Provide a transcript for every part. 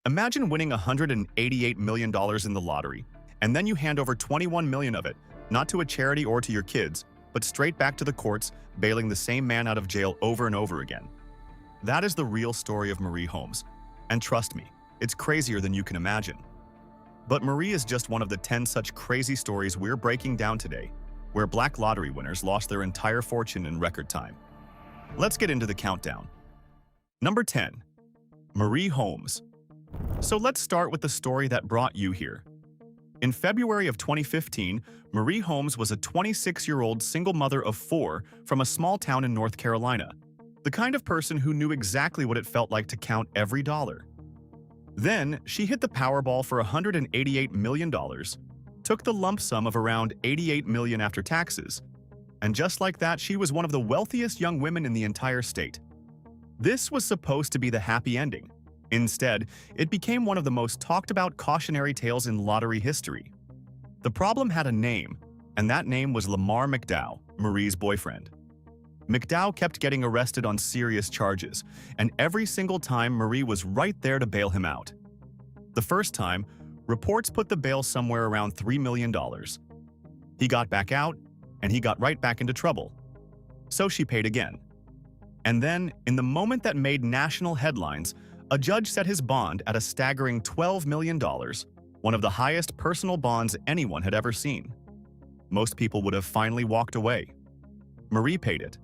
Imagine winning $188 million in the lottery, and then you hand over 21 million of it, not to a charity or to your kids, but straight back to the courts, bailing the same man out of jail over and over again. That is the real story of Marie Holmes. And trust me, it's crazier than you can imagine. But Marie is just one of the 10 such crazy stories we're breaking down today, where black lottery winners lost their entire fortune in record time. Let's get into the countdown. Number 10. Marie Holmes. So let's start with the story that brought you here. In February of 2015, Marie Holmes was a 26-year-old single mother of 4 from a small town in North Carolina, the kind of person who knew exactly what it felt like to count every dollar. Then, she hit the Powerball for $188 million, took the lump sum of around $88 million after taxes, and just like that, she was one of the wealthiest young women in the entire state. This was supposed to be the happy ending. Instead, it became one of the most talked about cautionary tales in lottery history. The problem had a name, and that name was Lamar McDowell, Marie's boyfriend. McDowell kept getting arrested on serious charges, and every single time Marie was right there to bail him out. The first time, reports put the bail somewhere around $3 million. He got back out, and he got right back into trouble. So she paid again. And then, in the moment that made national headlines, a judge set his bond at a staggering $12 million, one of the highest personal bonds anyone had ever seen. Most people would have finally walked away. Marie paid it.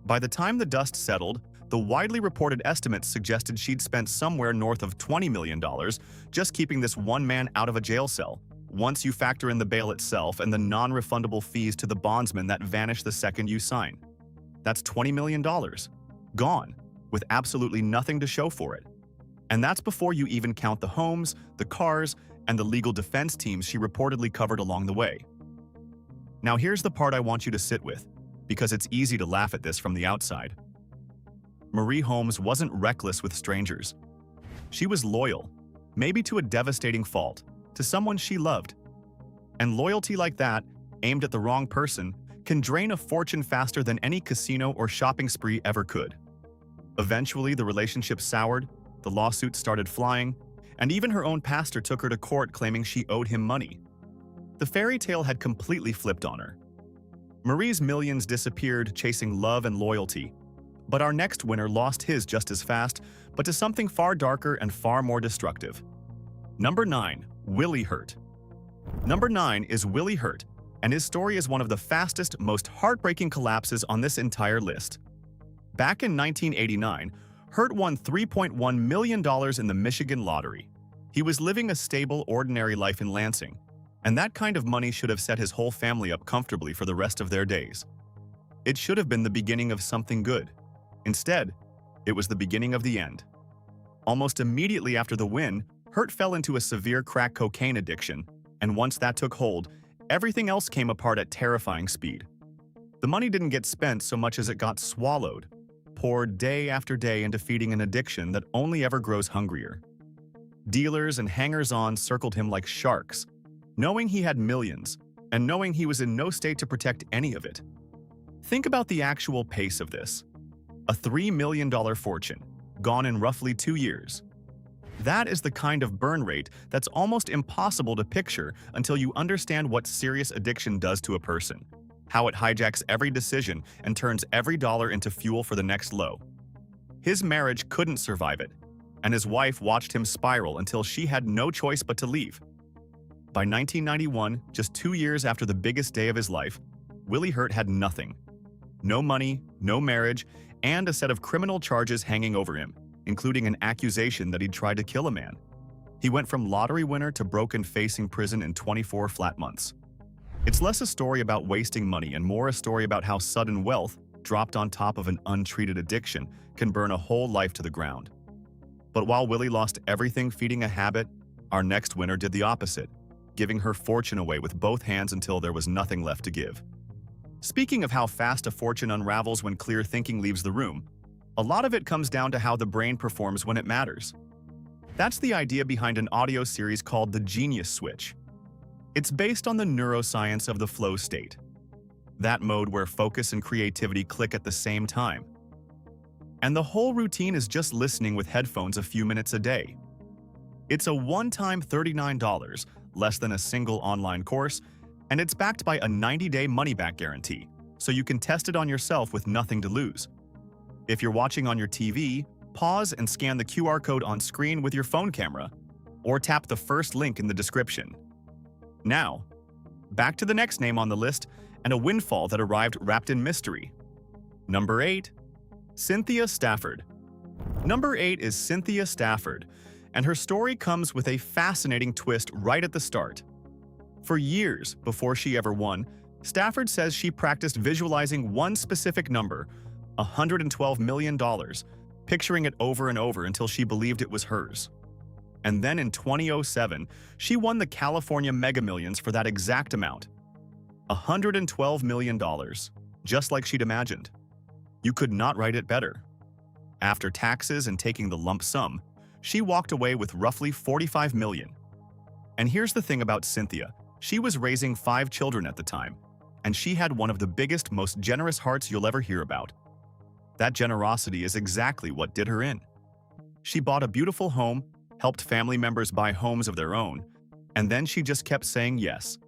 By the time the dust settled, the widely reported estimates suggested she'd spent somewhere north of $20 million just keeping this one man out of a jail cell, once you factor in the bail itself and the non-refundable fees to the bondsman that vanish the second you sign. That's $20 million. Gone, with absolutely nothing to show for it. And that's before you even count the homes, the cars, and the legal defense teams she reportedly covered along the way. Now here's the part I want you to sit with, because it's easy to laugh at this from the outside. Marie Holmes wasn't reckless with strangers. She was loyal, maybe to a devastating fault, to someone she loved. And loyalty like that, aimed at the wrong person, can drain a fortune faster than any casino or shopping spree ever could. Eventually, the relationship soured, the lawsuits started flying, and even her own pastor took her to court claiming she owed him money. The fairy tale had completely flipped on her. Marie's millions disappeared chasing love and loyalty, but our next winner lost his just as fast, but to something far darker and far more destructive. Number 9. Willie Hurt. Number 9 is Willie Hurt, and his story is one of the fastest, most heartbreaking collapses on this entire list. Back in 1989, Hurt won $3.1 million in the Michigan lottery. He was living a stable, ordinary life in Lansing, and that kind of money should have set his whole family up comfortably for the rest of their days. It should have been the beginning of something good. Instead, it was the beginning of the end. Almost immediately after the win, Hurt fell into a severe crack cocaine addiction, and once that took hold, everything else came apart at terrifying speed. The money didn't get spent so much as it got swallowed, poured day after day into feeding an addiction that only ever grows hungrier. Dealers and hangers-on circled him like sharks, knowing he had millions, and knowing he was in no state to protect any of it. Think about the actual pace of this. A $3 million fortune, gone in roughly 2 years. That is the kind of burn rate that's almost impossible to picture until you understand what serious addiction does to a person, how it hijacks every decision and turns every dollar into fuel for the next low. His marriage couldn't survive it, and his wife watched him spiral until she had no choice but to leave. By 1991, just 2 years after the biggest day of his life, Willie Hurt had nothing. No money, no marriage, and a set of criminal charges hanging over him, including an accusation that he'd tried to kill a man. He went from lottery winner to broke and facing prison in 24 flat months. It's less a story about wasting money and more a story about how sudden wealth, dropped on top of an untreated addiction, can burn a whole life to the ground. But while Willie lost everything feeding a habit, our next winner did the opposite, giving her fortune away with both hands until there was nothing left to give. Speaking of how fast a fortune unravels when clear thinking leaves the room, a lot of it comes down to how the brain performs when it matters. That's the idea behind an audio series called The Genius Switch. It's based on the neuroscience of the flow state, that mode where focus and creativity click at the same time. And the whole routine is just listening with headphones a few minutes a day. It's a one-time $39, less than a single online course, and it's backed by a 90-day money-back guarantee, so you can test it on yourself with nothing to lose. If you're watching on your TV, pause and scan the QR code on screen with your phone camera, or tap the first link in the description. Now, back to the next name on the list, and a windfall that arrived wrapped in mystery. Number 8. Cynthia Stafford. Number 8 is Cynthia Stafford, and her story comes with a fascinating twist right at the start. For years before she ever won, Stafford says she practiced visualizing one specific number, $112 million, picturing it over and over until she believed it was hers. And then in 2007, she won the California Mega Millions for that exact amount. $112 million, just like she'd imagined. You could not write it better. After taxes and taking the lump sum, she walked away with roughly $45 million. And here's the thing about Cynthia. She was raising 5 children at the time, and she had one of the biggest, most generous hearts you'll ever hear about. That generosity is exactly what did her in. She bought a beautiful home, helped family members buy homes of their own, and then she just kept saying yes.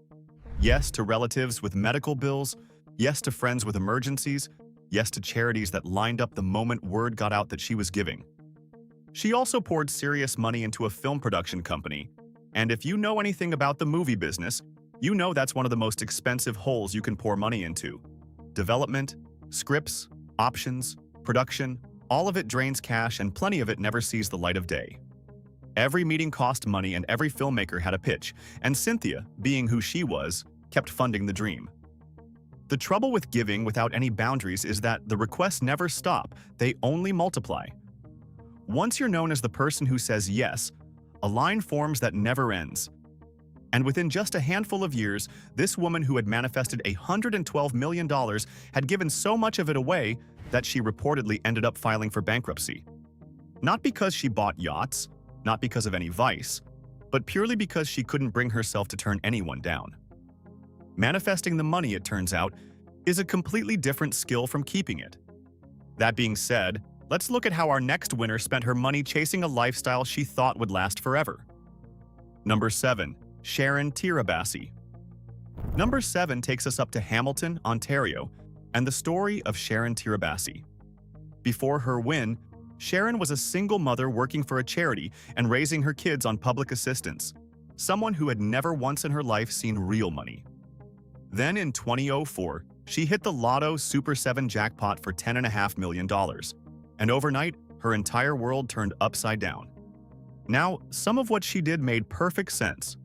Yes to relatives with medical bills, yes to friends with emergencies, yes to charities that lined up the moment word got out that she was giving. She also poured serious money into a film production company, and if you know anything about the movie business, you know that's one of the most expensive holes you can pour money into. Development, scripts, options, production, all of it drains cash and plenty of it never sees the light of day. Every meeting cost money and every filmmaker had a pitch, and Cynthia, being who she was, kept funding the dream. The trouble with giving without any boundaries is that the requests never stop, they only multiply. Once you're known as the person who says yes, a line forms that never ends. And within just a handful of years, this woman who had manifested $112 million had given so much of it away that she reportedly ended up filing for bankruptcy. Not because she bought yachts, not because of any vice, but purely because she couldn't bring herself to turn anyone down. Manifesting the money, it turns out, is a completely different skill from keeping it. That being said, let's look at how our next winner spent her money chasing a lifestyle she thought would last forever. Number 7. Sharon Tirabassi. Number 7 takes us up to Hamilton, Ontario, and the story of Sharon Tirabassi. Before her win, Sharon was a single mother working for a charity and raising her kids on public assistance, someone who had never once in her life seen real money. Then in 2004, she hit the Lotto Super 7 jackpot for $10.5 million, and overnight, her entire world turned upside down. Now, some of what she did made perfect sense.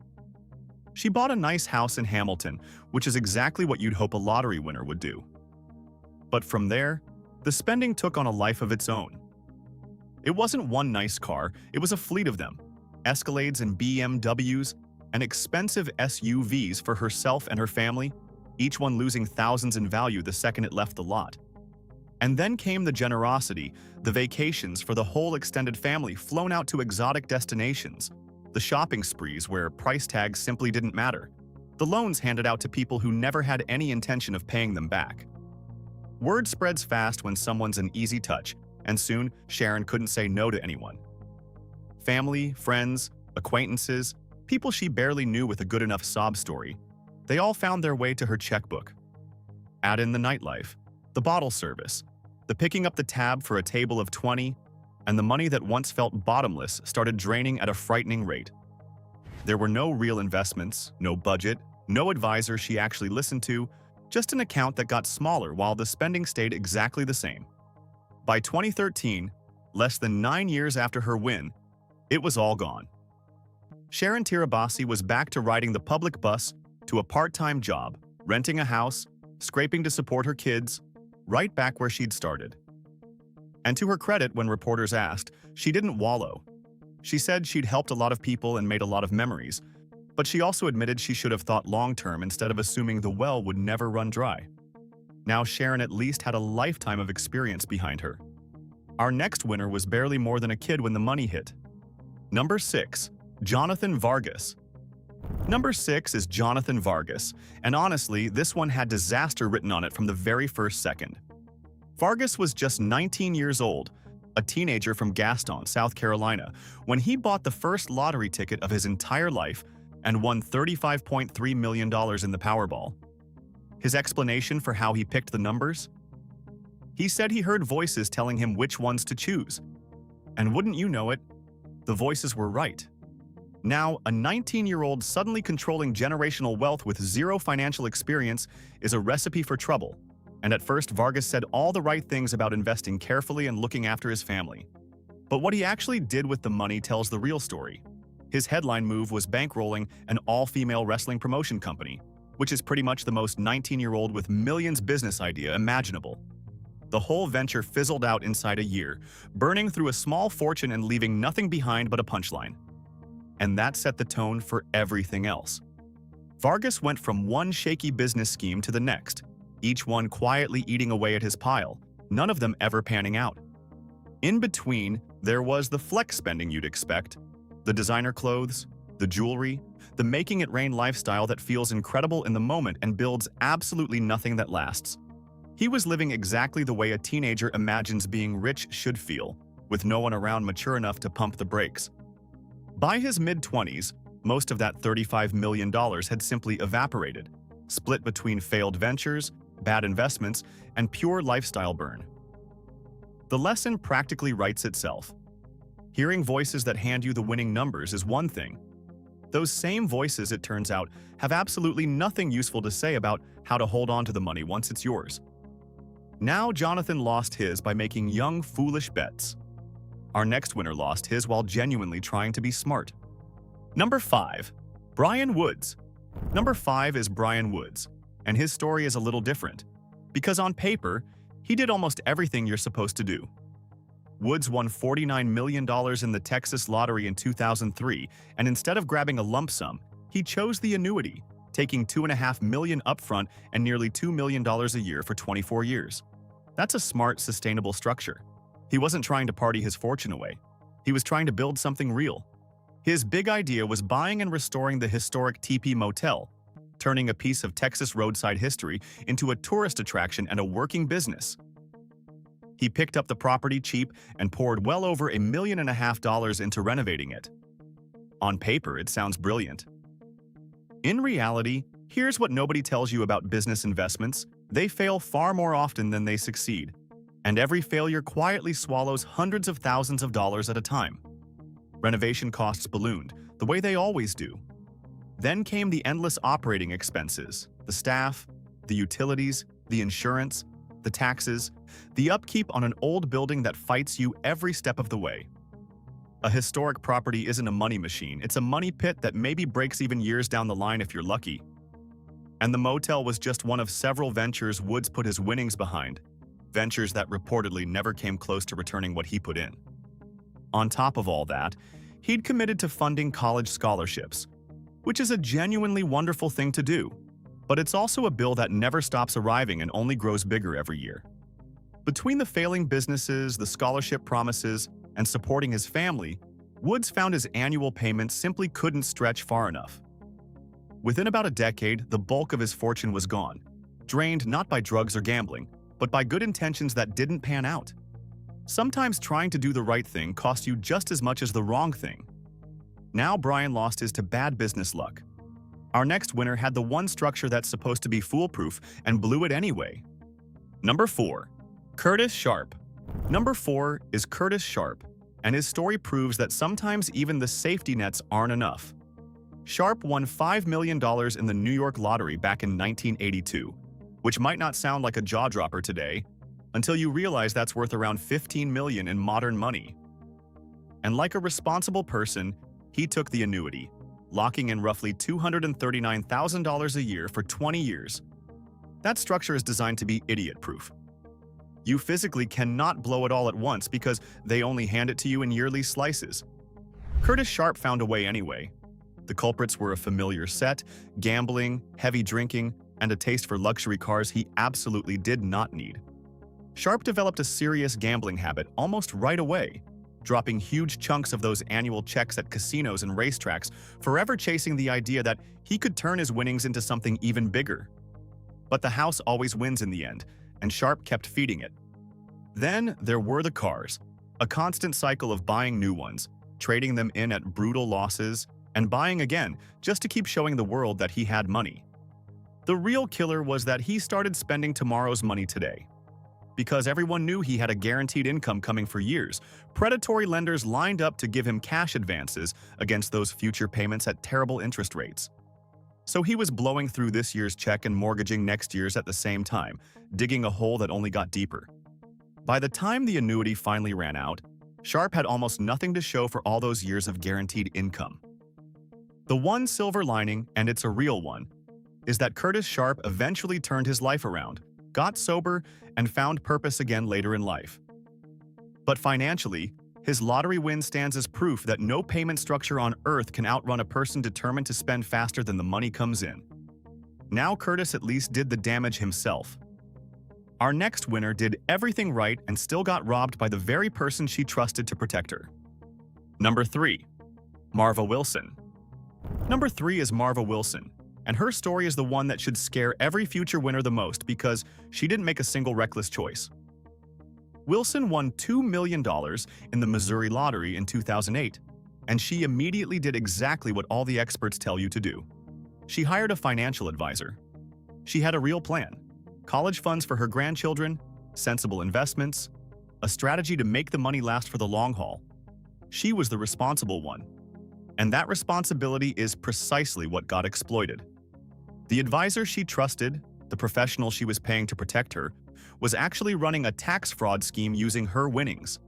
She bought a nice house in Hamilton, which is exactly what you'd hope a lottery winner would do. But from there, the spending took on a life of its own. It wasn't one nice car, it was a fleet of them, Escalades and BMWs, and expensive SUVs for herself and her family, each one losing thousands in value the second it left the lot. And then came the generosity, the vacations for the whole extended family flown out to exotic destinations, the shopping sprees where price tags simply didn't matter, the loans handed out to people who never had any intention of paying them back. Word spreads fast when someone's an easy touch, and soon Sharon couldn't say no to anyone. Family, friends, acquaintances, people she barely knew with a good enough sob story, they all found their way to her checkbook. Add in the nightlife, the bottle service, the picking up the tab for a table of 20, and the money that once felt bottomless started draining at a frightening rate. There were no real investments, no budget, no advisor she actually listened to, just an account that got smaller while the spending stayed exactly the same. By 2013, less than 9 years after her win, it was all gone. Sharon Tirabassi was back to riding the public bus, to a part-time job, renting a house, scraping to support her kids, right back where she'd started. And to her credit, when reporters asked, she didn't wallow. She said she'd helped a lot of people and made a lot of memories, but she also admitted she should have thought long-term instead of assuming the well would never run dry. Now Sharon at least had a lifetime of experience behind her. Our next winner was barely more than a kid when the money hit. Number 6. Jonathan Vargas. Number 6 is Jonathan Vargas, and honestly, this one had disaster written on it from the very first second. Vargas was just 19 years old, a teenager from Gaston, South Carolina, when he bought the first lottery ticket of his entire life and won $35.3 million in the Powerball. His explanation for how he picked the numbers? He said he heard voices telling him which ones to choose. And wouldn't you know it, the voices were right. Now, a 19-year-old suddenly controlling generational wealth with zero financial experience is a recipe for trouble. And at first, Vargas said all the right things about investing carefully and looking after his family. But what he actually did with the money tells the real story. His headline move was bankrolling an all-female wrestling promotion company, which is pretty much the most 19-year-old with millions business idea imaginable. The whole venture fizzled out inside a year, burning through a small fortune and leaving nothing behind but a punchline. And that set the tone for everything else. Vargas went from one shaky business scheme to the next, each one quietly eating away at his pile, none of them ever panning out. In between, there was the flex spending you'd expect, the designer clothes, the jewelry, the making it rain lifestyle that feels incredible in the moment and builds absolutely nothing that lasts. He was living exactly the way a teenager imagines being rich should feel, with no one around mature enough to pump the brakes. By his mid-20s, most of that $35 million had simply evaporated, split between failed ventures, bad investments, and pure lifestyle burn. The lesson practically writes itself. Hearing voices that hand you the winning numbers is one thing. Those same voices, it turns out, have absolutely nothing useful to say about how to hold on to the money once it's yours. Now Jonathan lost his by making young, foolish bets. Our next winner lost his while genuinely trying to be smart. Number 5. Brian Woods. Number 5 is Brian Woods, and his story is a little different, because on paper, he did almost everything you're supposed to do. Woods won $49 million in the Texas lottery in 2003, and instead of grabbing a lump sum, he chose the annuity, taking $2.5 million upfront and nearly $2 million a year for 24 years. That's a smart, sustainable structure. He wasn't trying to party his fortune away. He was trying to build something real. His big idea was buying and restoring the historic Teepee Motel, turning a piece of Texas roadside history into a tourist attraction and a working business. He picked up the property cheap and poured well over $1.5 million into renovating it. On paper, it sounds brilliant. In reality, here's what nobody tells you about business investments. They fail far more often than they succeed. And every failure quietly swallows hundreds of thousands of dollars at a time. Renovation costs ballooned, the way they always do. Then came the endless operating expenses, the staff, the utilities, the insurance, the taxes, the upkeep on an old building that fights you every step of the way. A historic property isn't a money machine, it's a money pit that maybe breaks even years down the line if you're lucky. And the motel was just one of several ventures Woods put his winnings behind, ventures that reportedly never came close to returning what he put in. On top of all that, he'd committed to funding college scholarships, which is a genuinely wonderful thing to do, but it's also a bill that never stops arriving and only grows bigger every year. Between the failing businesses, the scholarship promises, and supporting his family, Woods found his annual payments simply couldn't stretch far enough. Within about a decade, the bulk of his fortune was gone, drained not by drugs or gambling, but by good intentions that didn't pan out. Sometimes trying to do the right thing costs you just as much as the wrong thing. Now Brian lost his to bad business luck. Our next winner had the one structure that's supposed to be foolproof and blew it anyway. Number 4. Curtis Sharp. Number 4 is Curtis Sharp, and his story proves that sometimes even the safety nets aren't enough. Sharp won $5 million in the New York lottery back in 1982, which might not sound like a jaw-dropper today, until you realize that's worth around $15 million in modern money. And like a responsible person, he took the annuity, locking in roughly $239,000 a year for 20 years. That structure is designed to be idiot-proof. You physically cannot blow it all at once because they only hand it to you in yearly slices. Curtis Sharp found a way anyway. The culprits were a familiar set, gambling, heavy drinking, and a taste for luxury cars he absolutely did not need. Sharp developed a serious gambling habit almost right away, dropping huge chunks of those annual checks at casinos and racetracks, forever chasing the idea that he could turn his winnings into something even bigger. But the house always wins in the end, and Sharp kept feeding it. Then there were the cars. A constant cycle of buying new ones, trading them in at brutal losses, and buying again just to keep showing the world that he had money. The real killer was that he started spending tomorrow's money today. Because everyone knew he had a guaranteed income coming for years, predatory lenders lined up to give him cash advances against those future payments at terrible interest rates. So he was blowing through this year's check and mortgaging next year's at the same time, digging a hole that only got deeper. By the time the annuity finally ran out, Sharp had almost nothing to show for all those years of guaranteed income. The one silver lining, and it's a real one, is that Curtis Sharp eventually turned his life around, got sober, and found purpose again later in life. But financially, his lottery win stands as proof that no payment structure on earth can outrun a person determined to spend faster than the money comes in. Now Curtis at least did the damage himself. Our next winner did everything right and still got robbed by the very person she trusted to protect her. Number 3. Marva Wilson. Number 3 is Marva Wilson, and her story is the one that should scare every future winner the most because she didn't make a single reckless choice. Wilson won $2 million in the Missouri lottery in 2008, and she immediately did exactly what all the experts tell you to do. She hired a financial advisor. She had a real plan: college funds for her grandchildren, sensible investments, a strategy to make the money last for the long haul. She was the responsible one. And that responsibility is precisely what got exploited. The advisor she trusted, the professional she was paying to protect her, was actually running a tax fraud scheme using her winnings.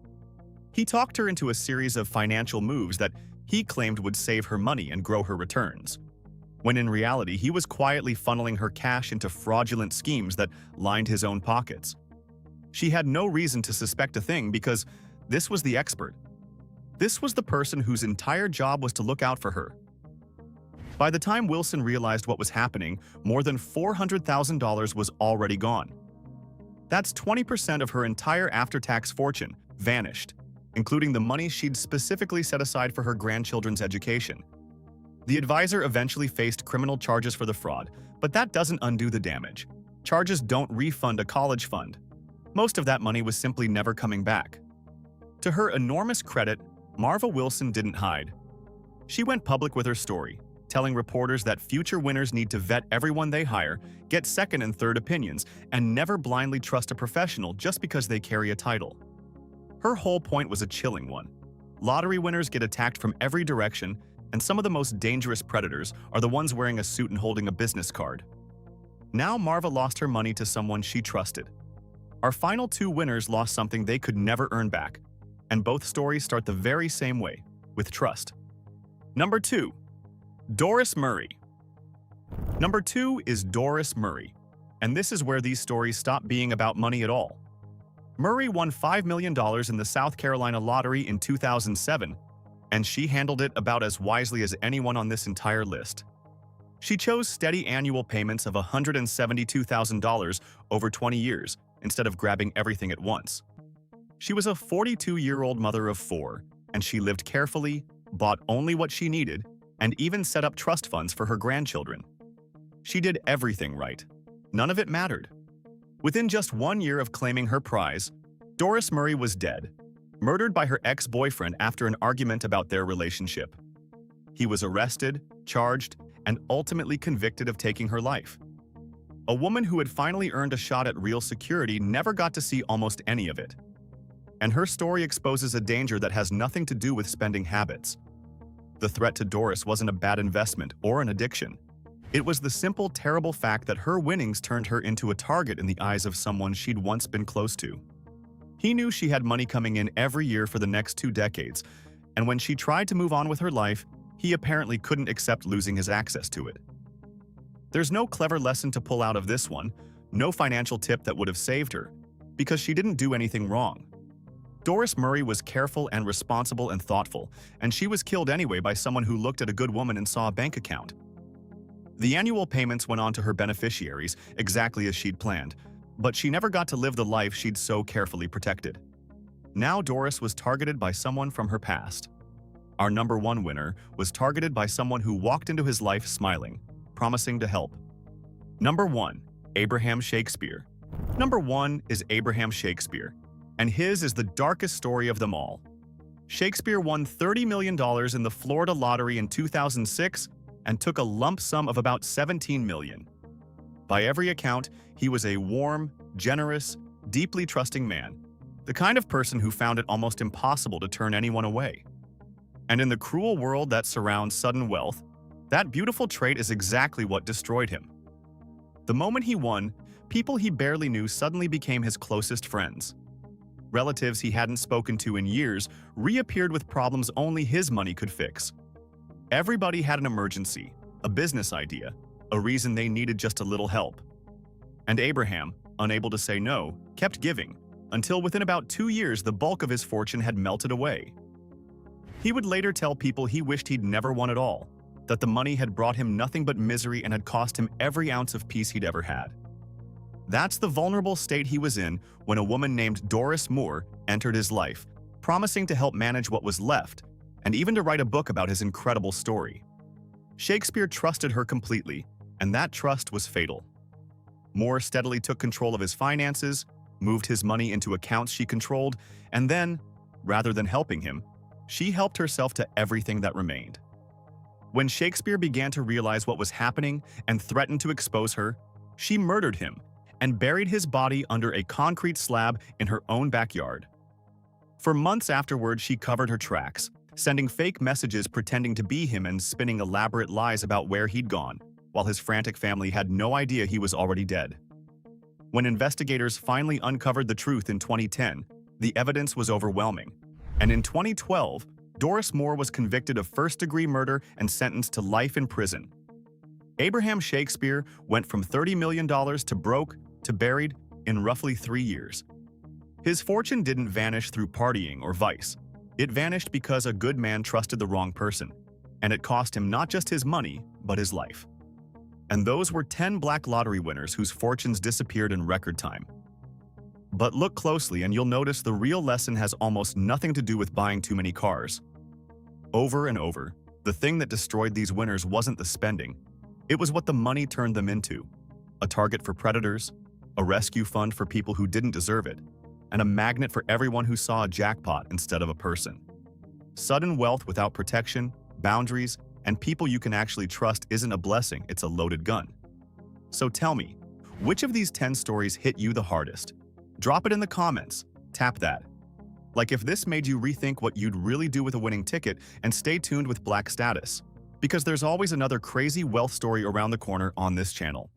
He talked her into a series of financial moves that he claimed would save her money and grow her returns, when in reality he was quietly funneling her cash into fraudulent schemes that lined his own pockets. She had no reason to suspect a thing because this was the expert. This was the person whose entire job was to look out for her. By the time Wilson realized what was happening, more than $400,000 was already gone. That's 20% of her entire after-tax fortune vanished, including the money she'd specifically set aside for her grandchildren's education. The advisor eventually faced criminal charges for the fraud, but that doesn't undo the damage. Charges don't refund a college fund. Most of that money was simply never coming back. To her enormous credit, Marva Wilson didn't hide. She went public with her story, telling reporters that future winners need to vet everyone they hire, get second and third opinions, and never blindly trust a professional just because they carry a title. Her whole point was a chilling one. Lottery winners get attacked from every direction, and some of the most dangerous predators are the ones wearing a suit and holding a business card. Now Marva lost her money to someone she trusted. Our final 2 winners lost something they could never earn back. And both stories start the very same way, with trust. Number 2. Doris Murray. Number 2 is Doris Murray, and this is where these stories stop being about money at all. Murray won $5 million in the South Carolina lottery in 2007, and she handled it about as wisely as anyone on this entire list. She chose steady annual payments of $172,000 over 20 years instead of grabbing everything at once. She was a 42-year-old mother of 4, and she lived carefully, bought only what she needed, and even set up trust funds for her grandchildren. She did everything right. None of it mattered. Within just 1 year of claiming her prize, Doris Murray was dead, murdered by her ex-boyfriend after an argument about their relationship. He was arrested, charged, and ultimately convicted of taking her life. A woman who had finally earned a shot at real security never got to see almost any of it. And her story exposes a danger that has nothing to do with spending habits. The threat to Doris wasn't a bad investment or an addiction. It was the simple, terrible fact that her winnings turned her into a target in the eyes of someone she'd once been close to. He knew she had money coming in every year for the next 2 decades, and when she tried to move on with her life, he apparently couldn't accept losing his access to it. There's no clever lesson to pull out of this one, no financial tip that would have saved her, because she didn't do anything wrong. Doris Murray was careful and responsible and thoughtful, and she was killed anyway by someone who looked at a good woman and saw a bank account. The annual payments went on to her beneficiaries, exactly as she'd planned, but she never got to live the life she'd so carefully protected. Now Doris was targeted by someone from her past. Our number 1 winner was targeted by someone who walked into his life smiling, promising to help. Number 1. Abraham Shakespeare. Number 1 is Abraham Shakespeare, And his is the darkest story of them all. Shakespeare won $30 million in the Florida lottery in 2006 and took a lump sum of about $17 million. By every account, he was a warm, generous, deeply trusting man, the kind of person who found it almost impossible to turn anyone away. And in the cruel world that surrounds sudden wealth, that beautiful trait is exactly what destroyed him. The moment he won, people he barely knew suddenly became his closest friends. Relatives he hadn't spoken to in years reappeared with problems only his money could fix. Everybody had an emergency, a business idea, a reason they needed just a little help. And Abraham, unable to say no, kept giving, until within about 2 years the bulk of his fortune had melted away. He would later tell people he wished he'd never won at all, that the money had brought him nothing but misery and had cost him every ounce of peace he'd ever had. That's the vulnerable state he was in when a woman named Doris Moore entered his life, promising to help manage what was left, and even to write a book about his incredible story. Shakespeare trusted her completely, and that trust was fatal. Moore steadily took control of his finances, moved his money into accounts she controlled, and then, rather than helping him, she helped herself to everything that remained. When Shakespeare began to realize what was happening and threatened to expose her, she murdered him and buried his body under a concrete slab in her own backyard. For months afterward, she covered her tracks, sending fake messages pretending to be him and spinning elaborate lies about where he'd gone, while his frantic family had no idea he was already dead. When investigators finally uncovered the truth in 2010, the evidence was overwhelming. And in 2012, Doris Moore was convicted of first-degree murder and sentenced to life in prison. Abraham Shakespeare went from $30 million to broke to buried in roughly 3 years. His fortune didn't vanish through partying or vice. It vanished because a good man trusted the wrong person, and it cost him not just his money, but his life. And those were 10 black lottery winners whose fortunes disappeared in record time. But look closely and you'll notice the real lesson has almost nothing to do with buying too many cars. Over and over, the thing that destroyed these winners wasn't the spending. It was what the money turned them into. A target for predators, a rescue fund for people who didn't deserve it, and a magnet for everyone who saw a jackpot instead of a person. Sudden wealth without protection, boundaries, and people you can actually trust isn't a blessing, it's a loaded gun. So tell me, which of these 10 stories hit you the hardest? Drop it in the comments. Tap that. Like if this made you rethink what you'd really do with a winning ticket, and stay tuned with Black Status, because there's always another crazy wealth story around the corner on this channel.